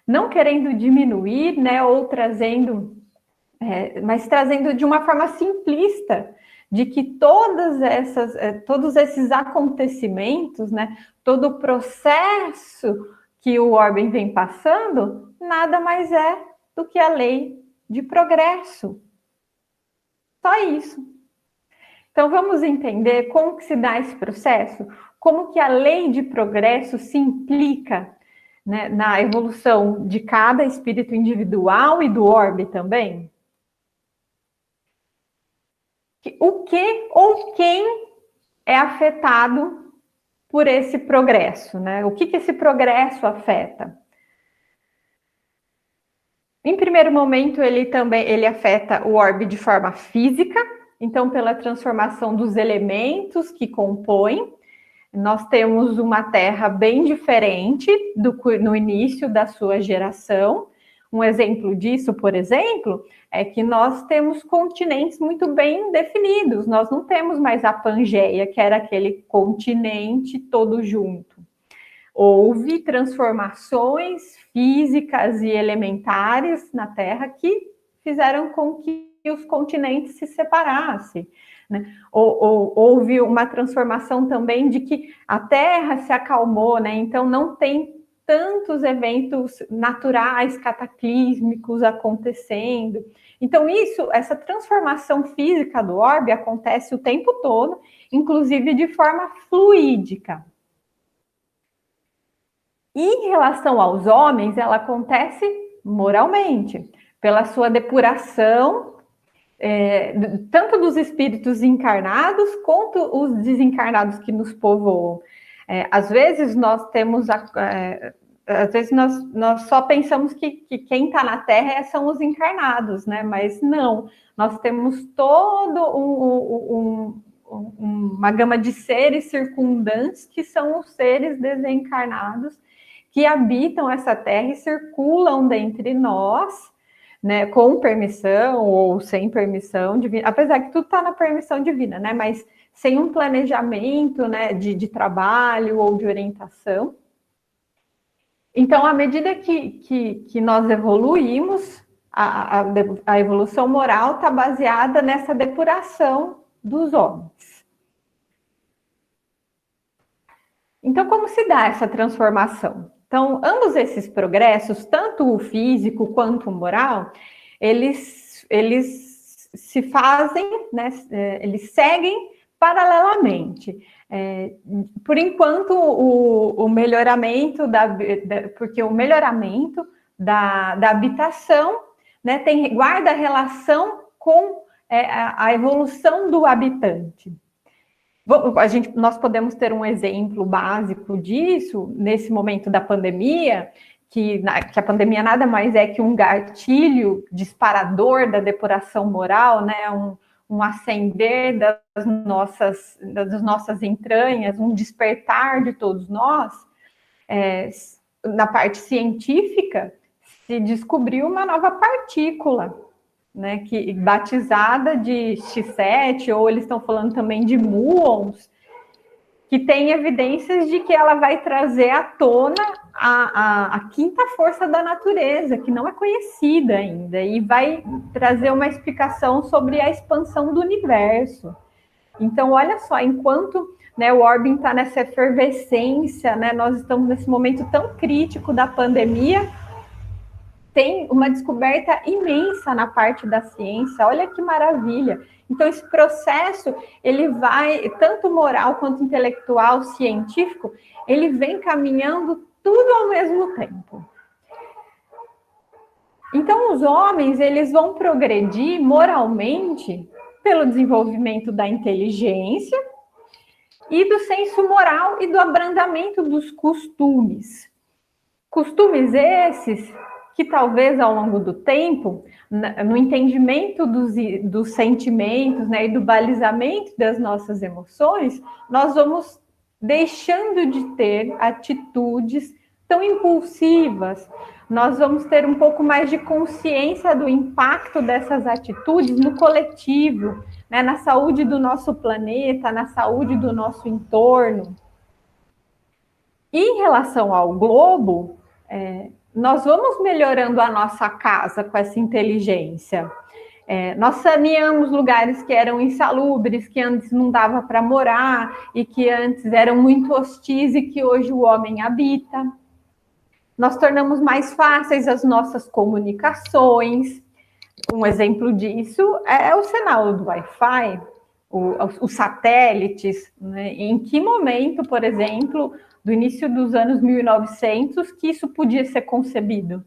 Não querendo diminuir, né, ou trazendo, mas trazendo de uma forma simplista, de que todos esses acontecimentos, né, todo o processo que o Orben vem passando, nada mais é do que a lei de progresso. Só isso. Então, vamos entender como que se dá esse processo, como que a lei de progresso se implica, né, na evolução de cada espírito individual e do orbe também. O que ou quem é afetado por esse progresso, né? O que esse progresso afeta? Em primeiro momento, ele afeta o orbe de forma física, então pela transformação dos elementos que compõem. Nós temos uma Terra bem diferente no início da sua geração. Um exemplo disso, por exemplo, é que nós temos continentes muito bem definidos. Nós não temos mais a Pangeia, que era aquele continente todo junto. Houve transformações físicas e elementares na Terra que fizeram com que os continentes se separassem, né? Houve uma transformação também de que a Terra se acalmou, né? Então não tem tantos eventos naturais, cataclísmicos acontecendo. Então essa transformação física do orbe acontece o tempo todo, inclusive de forma fluídica. E em relação aos homens, ela acontece moralmente, pela sua depuração, tanto dos espíritos encarnados quanto os desencarnados que nos povoam. Às vezes nós temos, às vezes nós só pensamos que quem está na Terra são os encarnados, né? Mas não, nós temos uma gama de seres circundantes que são os seres desencarnados que habitam essa Terra e circulam dentre nós, né, com permissão ou sem permissão divina, apesar que tudo está na permissão divina, né, mas sem um planejamento, né, de trabalho ou de orientação. Então, à medida que nós evoluímos, a evolução moral está baseada nessa depuração dos homens. Então, como se dá essa transformação? Então, ambos esses progressos, tanto o físico quanto o moral, eles se fazem, né, eles seguem paralelamente. Por enquanto, o melhoramento porque o melhoramento da habitação, né, guarda relação com a evolução do habitante. Nós podemos ter um exemplo básico disso nesse momento da pandemia, que a pandemia nada mais é que um gatilho disparador da depuração moral, né? Um acender das nossas entranhas, um despertar de todos nós. Na parte científica, se descobriu uma nova partícula, né, batizada de X7, ou eles estão falando também de muons, que tem evidências de que ela vai trazer à tona a quinta força da natureza, que não é conhecida ainda, e vai trazer uma explicação sobre a expansão do universo. Então, olha só, enquanto né? O Orbe está nessa efervescência, né? Nós estamos nesse momento tão crítico da pandemia. Tem uma descoberta imensa na parte da ciência, olha que maravilha. Então, esse processo, ele vai, tanto moral quanto intelectual, científico, ele vem caminhando tudo ao mesmo tempo. Então, os homens, eles vão progredir moralmente pelo desenvolvimento da inteligência e do senso moral e do abrandamento dos costumes. Costumes esses que talvez ao longo do tempo, no entendimento dos sentimentos, né, e do balizamento das nossas emoções, nós vamos deixando de ter atitudes tão impulsivas, nós vamos ter um pouco mais de consciência do impacto dessas atitudes no coletivo, né, na saúde do nosso planeta, na saúde do nosso entorno. E em relação ao globo, nós vamos melhorando a nossa casa com essa inteligência. Nós saneamos lugares que eram insalubres, que antes não dava para morar e que antes eram muito hostis e que hoje o homem habita. Nós tornamos mais fáceis as nossas comunicações. Um exemplo disso é o sinal do Wi-Fi, os satélites, né? Em que momento, por exemplo, do início dos anos 1900, que isso podia ser concebido,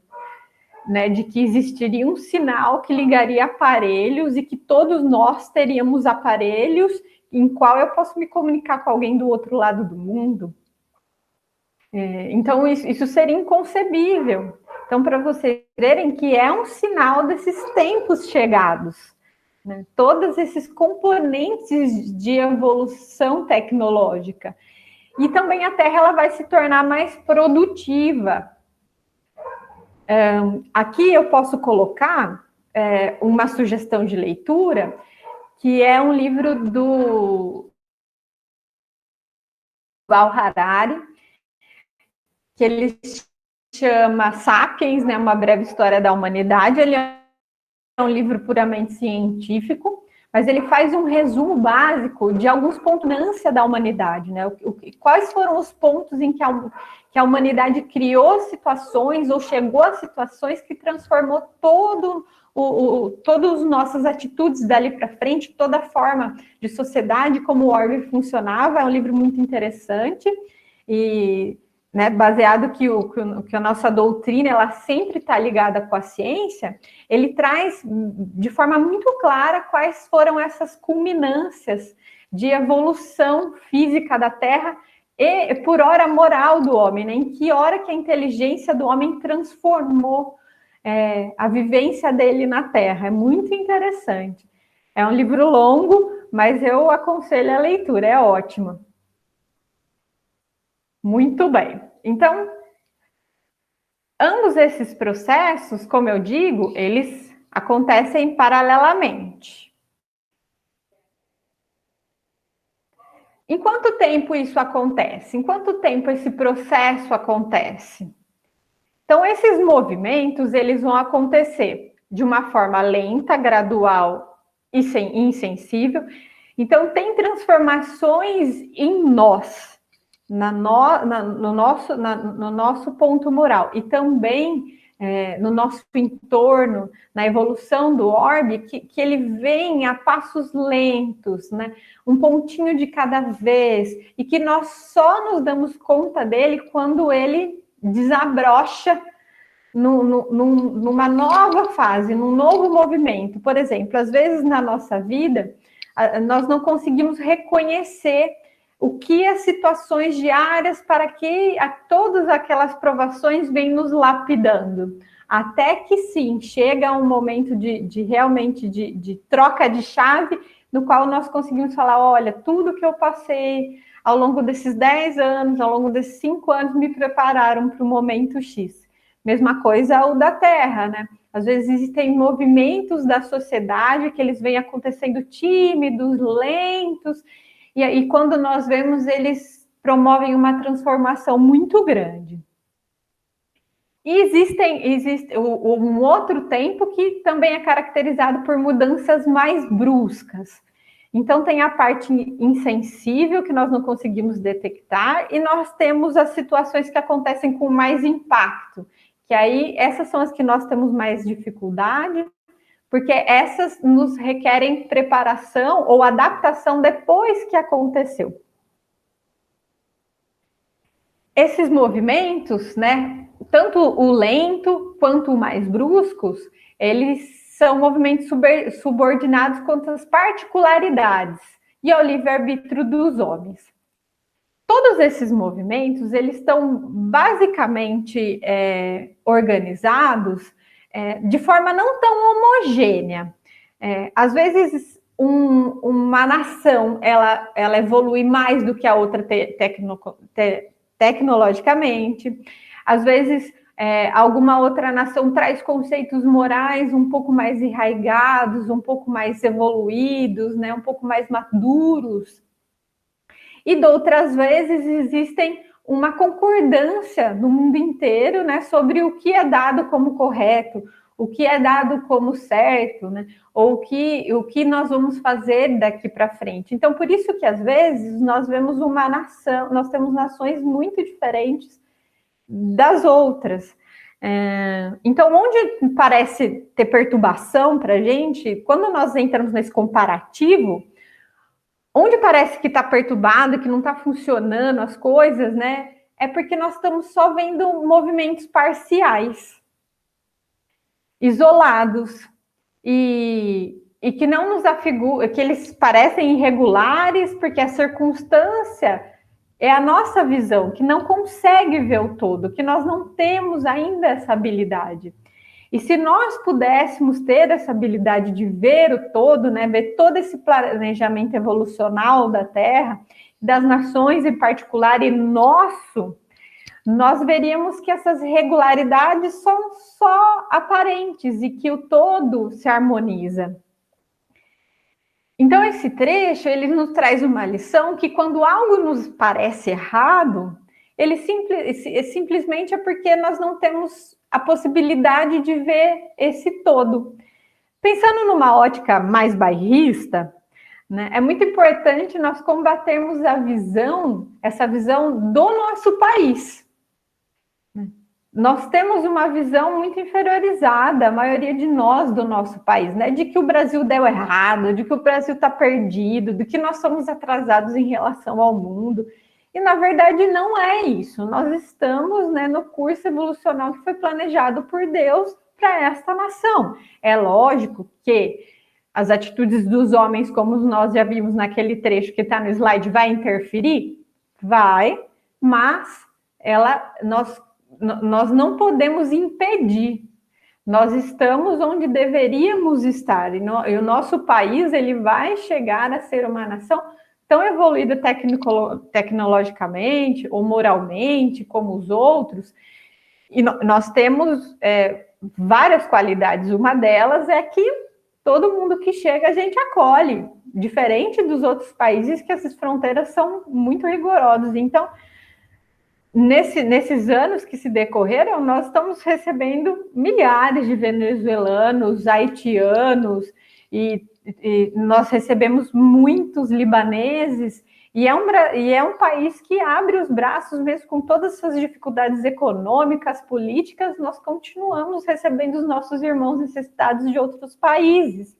né? De que existiria um sinal que ligaria aparelhos e que todos nós teríamos aparelhos em qual eu posso me comunicar com alguém do outro lado do mundo. Então, isso seria inconcebível. Então, para vocês verem que é um sinal desses tempos chegados, né? Todos esses componentes de evolução tecnológica. E também a Terra ela vai se tornar mais produtiva. Aqui eu posso colocar uma sugestão de leitura, que é um livro do Yuval Harari, que ele chama Sapiens, né, uma breve história da humanidade. Ele é um livro puramente científico, mas ele faz um resumo básico de alguns pontos da humanidade, né? Quais foram os pontos em que a humanidade criou situações ou chegou a situações que transformou todas as nossas atitudes dali para frente, toda a forma de sociedade, como o Orbe funcionava. É um livro muito interessante e, né, baseado que a nossa doutrina ela sempre está ligada com a ciência, ele traz de forma muito clara quais foram essas culminâncias de evolução física da Terra e, por hora, moral do homem, né? Em que hora que a inteligência do homem transformou a vivência dele na Terra. É muito interessante. É um livro longo, mas eu aconselho a leitura, é ótimo. Muito bem. Então, ambos esses processos, como eu digo, eles acontecem paralelamente. Em quanto tempo isso acontece? Em quanto tempo esse processo acontece? Então, esses movimentos, eles vão acontecer de uma forma lenta, gradual e insensível. Então, tem transformações em nós, no nosso ponto moral, e também no nosso entorno, na evolução do orbe, que ele vem a passos lentos, né? Um pontinho de cada vez, e que nós só nos damos conta dele quando ele desabrocha numa nova fase, num novo movimento. Por exemplo, às vezes na nossa vida, nós não conseguimos reconhecer o que as situações diárias para que todas aquelas provações vêm nos lapidando. Até que sim, chega um momento realmente de troca de chave, no qual nós conseguimos falar, olha, tudo que eu passei ao longo desses 10 anos, ao longo desses 5 anos, me prepararam para o momento X. Mesma coisa o da Terra, né? Às vezes existem movimentos da sociedade que eles vêm acontecendo tímidos, lentos, e aí quando nós vemos, eles promovem uma transformação muito grande. E existe um outro tempo que também é caracterizado por mudanças mais bruscas. Então, tem a parte insensível, que nós não conseguimos detectar, e nós temos as situações que acontecem com mais impacto, que aí essas são as que nós temos mais dificuldade, porque essas nos requerem preparação ou adaptação depois que aconteceu. Esses movimentos, né, tanto o lento quanto o mais bruscos, eles são movimentos subordinados quanto às particularidades e ao livre-arbítrio dos homens. Todos esses movimentos, eles estão basicamente organizados de forma não tão homogênea. Às vezes, uma nação, ela evolui mais do que a outra tecnologicamente. Às vezes, alguma outra nação traz conceitos morais um pouco mais arraigados, um pouco mais evoluídos, né, um pouco mais maduros. E de outras vezes existem uma concordância no mundo inteiro, né, sobre o que é dado como correto, o que é dado como certo, né, ou o que nós vamos fazer daqui para frente. Então, por isso que às vezes nós vemos uma nação, nós temos nações muito diferentes das outras. Então, onde parece ter perturbação para a gente, quando nós entramos nesse comparativo, onde parece que está perturbado, que não está funcionando as coisas, né? É porque nós estamos só vendo movimentos parciais, isolados, e que não nos afiguram, que eles parecem irregulares, porque a circunstância é a nossa visão, que não consegue ver o todo, que nós não temos ainda essa habilidade. E se nós pudéssemos ter essa habilidade de ver o todo, né, ver todo esse planejamento evolucional da Terra, das nações em particular e nosso, nós veríamos que essas irregularidades são só aparentes e que o todo se harmoniza. Então, esse trecho, ele nos traz uma lição que quando algo nos parece errado, ele simplesmente é porque nós não temos a possibilidade de ver esse todo. Pensando numa ótica mais bairrista, né, é muito importante nós combatermos essa visão do nosso país. Nós temos uma visão muito inferiorizada, a maioria de nós do nosso país, né? De que o Brasil deu errado, de que o Brasil está perdido, de que nós somos atrasados em relação ao mundo. E, na verdade, não é isso. Nós estamos, né, no curso evolucional que foi planejado por Deus para esta nação. É lógico que as atitudes dos homens, como nós já vimos naquele trecho que está no slide, vai interferir? Vai, mas nós não podemos impedir. Nós estamos onde deveríamos estar. E o nosso país, ele vai chegar a ser uma nação tão evoluída tecnologicamente ou moralmente como os outros. E nós temos várias qualidades. Uma delas é que todo mundo que chega a gente acolhe, diferente dos outros países que essas fronteiras são muito rigorosas. Então, nesses anos que se decorreram, nós estamos recebendo milhares de venezuelanos, haitianos, e nós recebemos muitos libaneses, e é um país que abre os braços, mesmo com todas essas dificuldades econômicas, políticas, nós continuamos recebendo os nossos irmãos necessitados de outros países.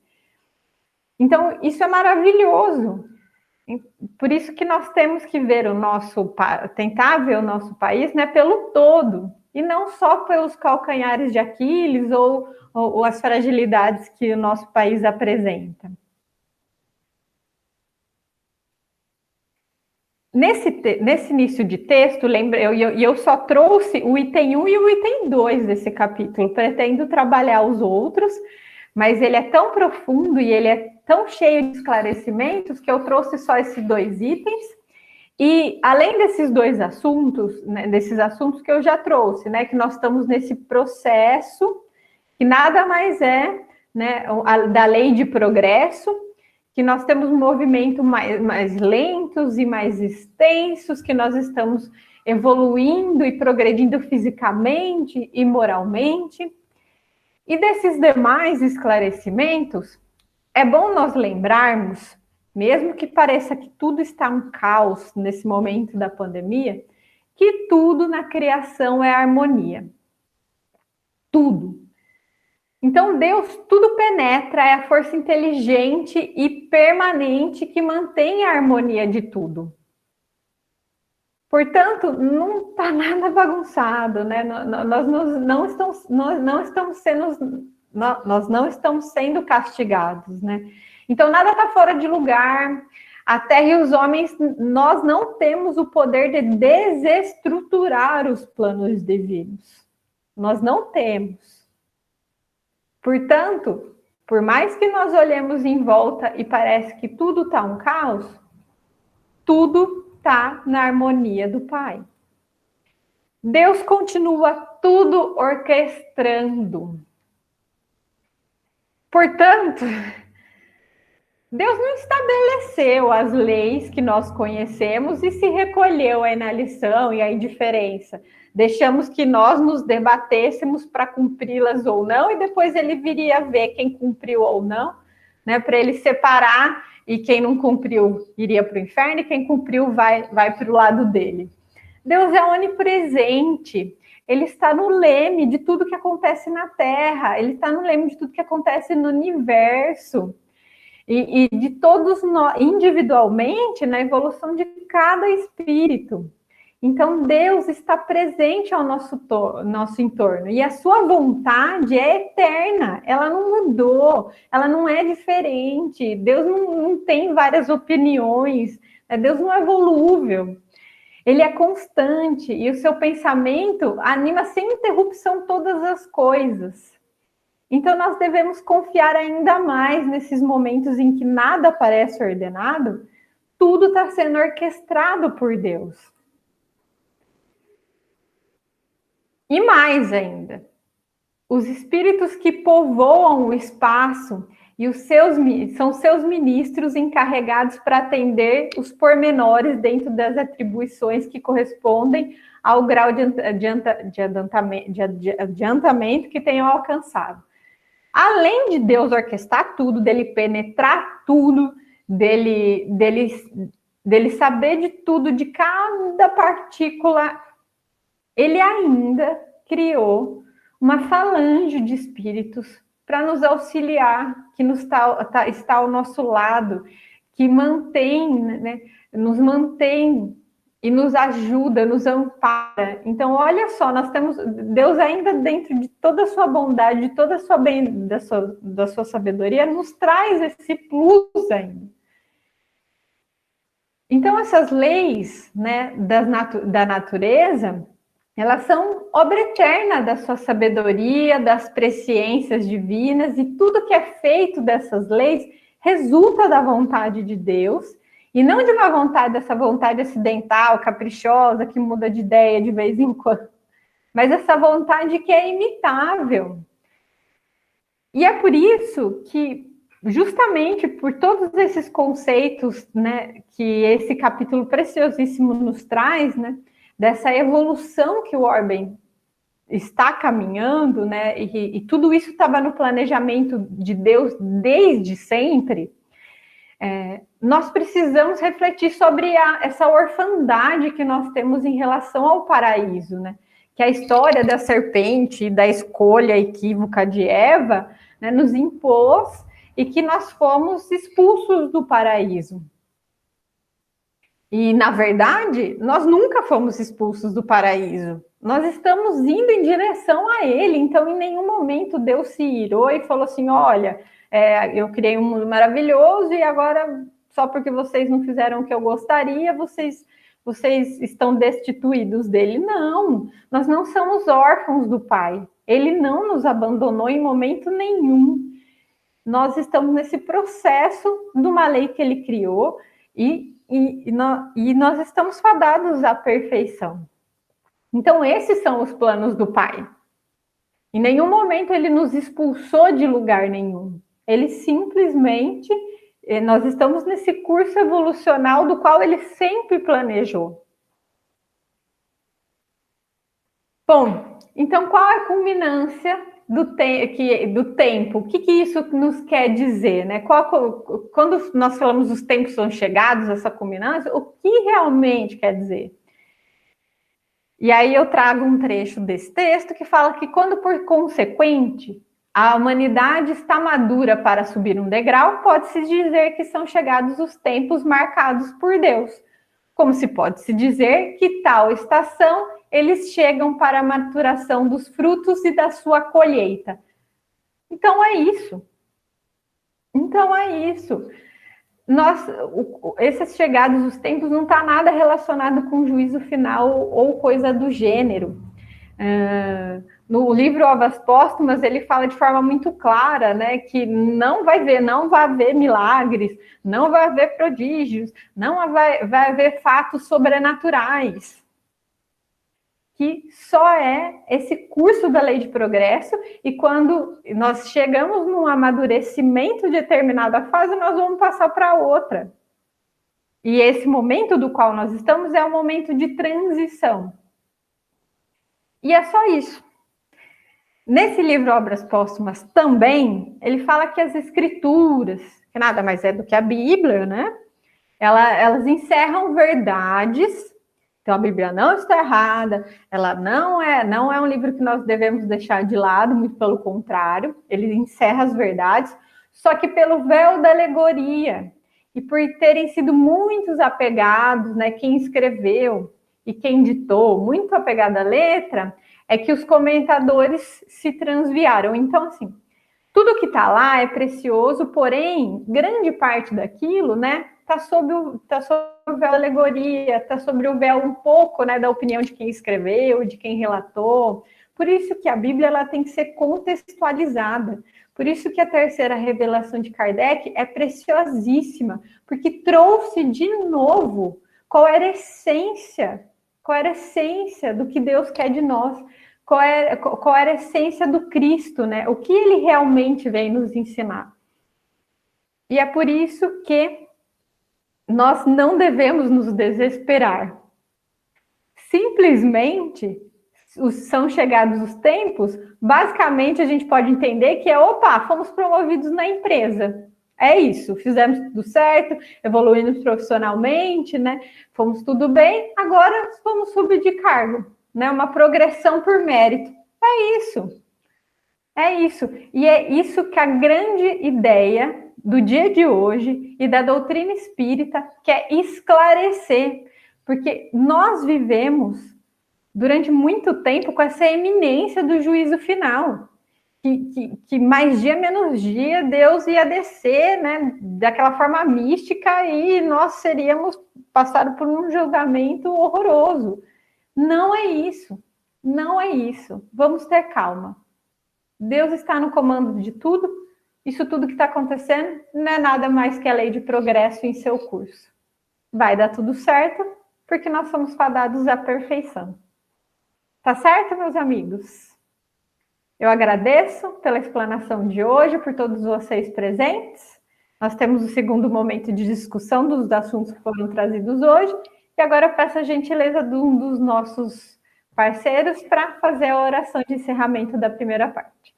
Então, isso é maravilhoso. Por isso que nós temos que ver tentar ver o nosso país, né, pelo todo, e não só pelos calcanhares de Aquiles ou as fragilidades que o nosso país apresenta. Nesse início de texto, eu só trouxe o item 1 e o item 2 desse capítulo, pretendo trabalhar os outros, mas ele é tão profundo e ele é tão cheio de esclarecimentos que eu trouxe só esses 2 itens. E além desses 2 assuntos, né, desses assuntos que eu já trouxe, né, que nós estamos nesse processo, que nada mais é, né, da lei de progresso, que nós temos um movimento mais lentos e mais extensos, que nós estamos evoluindo e progredindo fisicamente e moralmente. E desses demais esclarecimentos, é bom nós lembrarmos mesmo que pareça que tudo está um caos nesse momento da pandemia, que tudo na criação é harmonia. Tudo. Então, Deus tudo penetra, é a força inteligente e permanente que mantém a harmonia de tudo. Portanto, não está nada bagunçado, né? Nós não estamos sendo castigados, né? Então, nada está fora de lugar. A terra e os homens, nós não temos o poder de desestruturar os planos divinos. Nós não temos. Portanto, por mais que nós olhemos em volta e parece que tudo está um caos, tudo está na harmonia do Pai. Deus continua tudo orquestrando. Portanto, Deus não estabeleceu as leis que nós conhecemos e se recolheu aí na lição e a indiferença. Deixamos que nós nos debatêssemos para cumpri-las ou não, e depois ele viria ver quem cumpriu ou não, né, para ele separar, e quem não cumpriu iria para o inferno, e quem cumpriu vai para o lado dele. Deus é onipresente, ele está no leme de tudo que acontece na Terra, ele está no leme de tudo que acontece no universo, e de todos nós, individualmente, na evolução de cada espírito. Então, Deus está presente ao nosso entorno, e a sua vontade é eterna, ela não mudou, ela não é diferente, Deus não tem várias opiniões, né? Deus não é volúvel, ele é constante, e o seu pensamento anima sem interrupção todas as coisas. Então, nós devemos confiar ainda mais nesses momentos em que nada parece ordenado, tudo está sendo orquestrado por Deus. E mais ainda, os espíritos que povoam o espaço e são seus ministros encarregados para atender os pormenores dentro das atribuições que correspondem ao grau de adiantamento que tenham alcançado. Além de Deus orquestrar tudo, dele penetrar tudo, dele saber de tudo, de cada partícula, ele ainda criou uma falange de espíritos para nos auxiliar, que está ao nosso lado, que nos mantém e nos ajuda, nos ampara. Então, olha só, nós temos Deus ainda dentro de toda a sua bondade, de toda a sua da sua sabedoria, nos traz esse plus ainda. Então, essas leis, né, da natureza, elas são obra eterna da sua sabedoria, das presciências divinas, e tudo que é feito dessas leis resulta da vontade de Deus, e não de uma vontade, dessa vontade acidental, caprichosa, que muda de ideia de vez em quando, mas essa vontade que é imitável. E é por isso que, justamente por todos esses conceitos, né, que esse capítulo preciosíssimo nos traz, né, dessa evolução que o Orben está caminhando, né, e tudo isso estava no planejamento de Deus desde sempre, nós precisamos refletir sobre essa orfandade que nós temos em relação ao paraíso, né? Que a história da serpente, da escolha equívoca de Eva, né, nos impôs, e que nós fomos expulsos do paraíso. E, na verdade, nós nunca fomos expulsos do paraíso. Nós estamos indo em direção a ele. Então, em nenhum momento Deus se irou e falou assim, olha, eu criei um mundo maravilhoso e agora, só porque vocês não fizeram o que eu gostaria, vocês estão destituídos dele. Não, nós não somos órfãos do Pai. Ele não nos abandonou em momento nenhum. Nós estamos nesse processo de uma lei que ele criou e nós estamos fadados à perfeição. Então, esses são os planos do Pai. Em nenhum momento ele nos expulsou de lugar nenhum. Ele simplesmente, nós estamos nesse curso evolucional do qual ele sempre planejou. Bom, então qual é a culminância do tempo, o que isso nos quer dizer, né? Quando nós falamos os tempos são chegados, essa culminância, o que realmente quer dizer? E aí eu trago um trecho desse texto que fala que quando, por consequente, a humanidade está madura para subir um degrau, pode-se dizer que são chegados os tempos marcados por Deus. Como se pode-se dizer que tal estação eles chegam para a maturação dos frutos e da sua colheita. Então é isso. Esses chegados os tempos não está nada relacionado com juízo final ou coisa do gênero. No livro Obras Póstumas, ele fala de forma muito clara, né, que não vai haver milagres, não vai haver prodígios, não vai haver fatos sobrenaturais. Que só é esse curso da lei de progresso, e quando nós chegamos num amadurecimento de determinada fase, nós vamos passar para outra. E esse momento do qual nós estamos é um momento de transição. E é só isso. Nesse livro Obras Póstumas também, ele fala que as escrituras, que nada mais é do que a Bíblia, né? Elas encerram verdades. Então, a Bíblia não está errada, ela não é um livro que nós devemos deixar de lado, muito pelo contrário, ele encerra as verdades, só que pelo véu da alegoria, e por terem sido muitos apegados, né, quem escreveu e quem ditou, muito apegado à letra, é que os comentadores se transviaram. Então, assim, tudo que está lá é precioso, porém, grande parte daquilo, né, está sob o véu da alegoria, está sobre o véu um pouco, né, da opinião de quem escreveu, de quem relatou. Por isso que a Bíblia ela tem que ser contextualizada. Por isso que a terceira revelação de Kardec é preciosíssima, porque trouxe de novo qual era a essência do que Deus quer de nós, qual era a essência do Cristo, né? O que ele realmente vem nos ensinar. E é por isso que nós não devemos nos desesperar. Simplesmente, são chegados os tempos, basicamente a gente pode entender que fomos promovidos na empresa. É isso, fizemos tudo certo, evoluímos profissionalmente, né? Fomos tudo bem, agora vamos subir de cargo, né? Uma progressão por mérito. É isso. E é isso que a grande ideia do dia de hoje e da doutrina espírita quer esclarecer, porque nós vivemos durante muito tempo com essa eminência do juízo final, que mais dia menos dia Deus ia descer, né, daquela forma mística e nós seríamos passados por um julgamento horroroso. Não é isso. Vamos ter calma. Deus está no comando de tudo. Isso tudo que está acontecendo não é nada mais que a lei de progresso em seu curso. Vai dar tudo certo, porque nós somos fadados à perfeição. Tá certo, meus amigos? Eu agradeço pela explanação de hoje, por todos vocês presentes. Nós temos o segundo momento de discussão dos assuntos que foram trazidos hoje. E agora eu peço a gentileza de um dos nossos parceiros para fazer a oração de encerramento da primeira parte.